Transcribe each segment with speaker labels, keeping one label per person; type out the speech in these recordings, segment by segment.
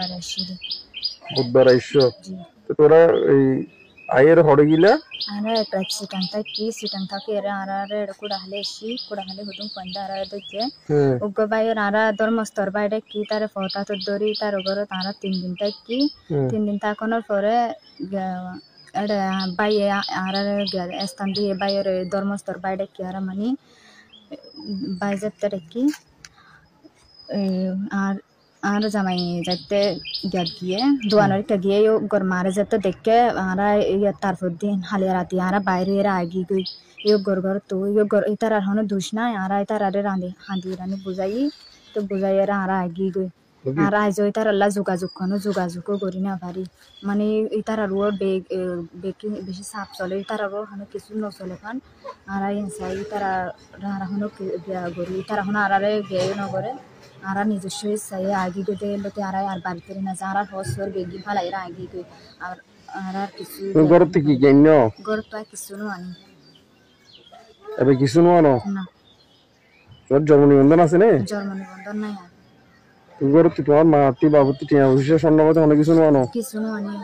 Speaker 1: Rashid.
Speaker 2: বুধবার আইসো
Speaker 1: জি।
Speaker 2: তো তোরা এই আয়ের হড়ে গিলা
Speaker 1: Ana president ki sitan thaki era ara kuda hale shi kuda hale hudum panda ara doje.
Speaker 2: Hmm
Speaker 1: Uggo bayor ara dormostor bayde ki tare fota to dori tar ogoro tara 3 din tak ki
Speaker 2: hmm
Speaker 1: 3 din takonor pore ada baye ara estan die bayor dormostor bayde ki ara mani বাইজের কি আর আর জামাই যাইতে গিয়ে দোয়ানোর গিয়ে গর মারে যেতে দেখে আরা তারপর দিন হালিয়া রাতি আরা বাইরে এরা আগি গই গর গর তো গর ইতার আর হনো দুষ নাই আরা ইতার আরে রাঁধি হাঁদি রানি বুঝাই তো বুঝাই এরা আরা আগি গই আর আইজ ইতার আল্লাহ যোগাযোগ কোনো যোগাযোগও করি না পারি মানে ইতার আর বেকি বেশি সাপ চলে ইতার আর হনো কিছু নচলে খান আরা ইনসাই ইতারা রাহা হনো গিয়া গরি ইতারা হনো আরারে গিয়ে নগরে আরা নিজস্ব ইচ্ছায় আগি গেতে লোতে আরা আর বাড়ি করে না যারা হসর বেগি ফালাই এরা আগি গই আর আর কিছু
Speaker 2: গরতে কি গেন্য
Speaker 1: গর তো কিছু আনি
Speaker 2: এবে কিছু নানো
Speaker 1: না
Speaker 2: তোর জন্ম নিবন্ধন আছে না
Speaker 1: জন্ম নিবন্ধন নাই আর
Speaker 2: তুই গরতে তোমার মাতি বাবুতি টিয়া অফিসের সন্ন্যমতে অনেক কিছু নানো
Speaker 1: কিছু আনি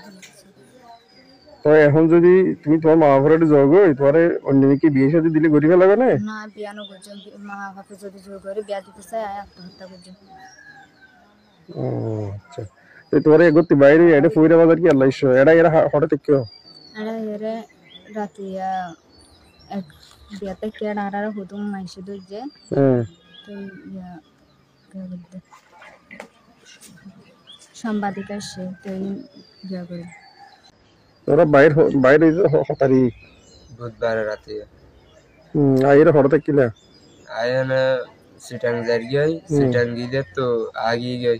Speaker 2: তো এখন যদি তুমি তোমার মা বাবার যাও গো তোমার অন্যকে বিয়ে সাথে দিলে গড়ি ফেলা না
Speaker 1: না বিয়ানো করছেন মা বাবা যদি জোর করে বিয়া দিতে চায় আত্মহত্যা করছেন
Speaker 2: ও আচ্ছা তো তোমার এগোতে বাইরে এটা ফইরা বাজার কি আল্লাহ ইচ্ছা এটা এরা হঠাৎ কেউ
Speaker 1: এরা এরে রাতি এক বিয়াতে কেড আর হুদুম মাইসে দুজে তো সাংবাদিক আসে তো ইয়া করে
Speaker 2: তোরা বাইরে বাইরে হতারি
Speaker 3: বুধবার রাতে
Speaker 2: আইরে হঠাৎ কিলা
Speaker 3: আয়না সিটাং জারিয়াই সিটাং গিয়ে তো আগি গই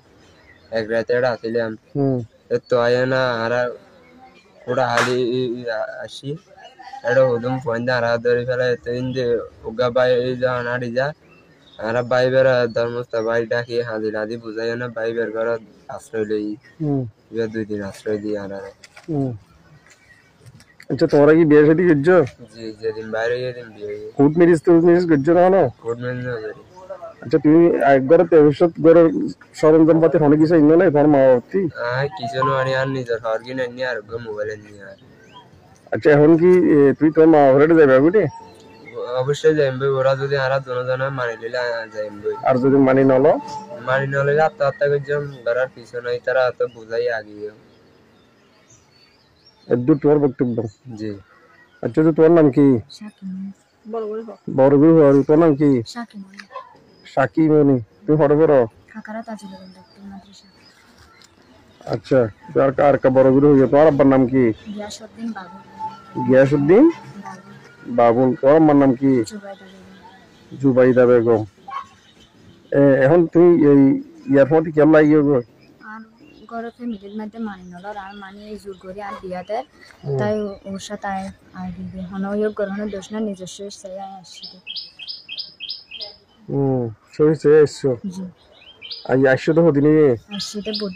Speaker 3: এক রাতে আসিলাম তো আয়না আর পুরা হালি আসি এটা হুদুম পয়েন্টে আর ধরে ফেলে তো ইন্দে উগা বাই যা নাড়ি যা আর বাইবের ধর্মস্থ বাই ডাকি হাজি লাদি বুঝাই না বাইবের ঘর আশ্রয় লই 2 দিন আশ্রয় দিই আর
Speaker 2: আচ্ছা তোমরা কি বিয়ে শাদী করছো
Speaker 3: জি যেদিন বাইরে যেদিন বিয়ে
Speaker 2: কোর্ট ম্যারেজ করছো না
Speaker 3: কোর্ট ম্যারেজ না করি
Speaker 2: আচ্ছা তুমি একবার ভবিষ্যৎ গড়ের সরঞ্জাম পাতি অনেক কিছু ইন্ন নাই তোমার মা বাবা
Speaker 3: কিছু আনি আর নিজের হরগিন এনে আর মোবাইলে নিয়ে আর
Speaker 2: আচ্ছা এখন কি তুই তোমার মা বাবার যাবে বুঝলি
Speaker 3: অবশ্যই যাইবে ওরা যদি আর দুজনে মানি নিলে যাইবে
Speaker 2: আর যদি মানি নলো
Speaker 3: মানি নলে আত্মহত্যা করছাম ধরার পিছনে তারা তো বুঝাই আগিয়ে
Speaker 2: একদম তোমার বক্তব্য
Speaker 3: জি
Speaker 2: আচ্ছা তো তোমার নাম কি বড় গুরু আর তোর নাম কি সাকি মনি তুমি হঠাৎ বড় আচ্ছা আর কার কা বড় গুরু হয়ে তোমার আব্বার নাম কি গিয়াসউদ্দিন বাবুল তোমার আম্মার নাম কি জুবাইদা বেগম এখন তুমি এই ইয়ার মধ্যে কেমন লাগিয়ে গো
Speaker 1: ঘরে ফ্যামিলির মধ্যে মানি নল আর মানি জোর করে আর বিয়াতে তাই ওর সাথে আগে হন ওই গ্রহণের দোষ না নিজস্ব ইচ্ছায় আসছি
Speaker 2: সরি সে এসছো
Speaker 1: জি
Speaker 2: আই আসছো তো হদিনে
Speaker 1: আসছি বুধবার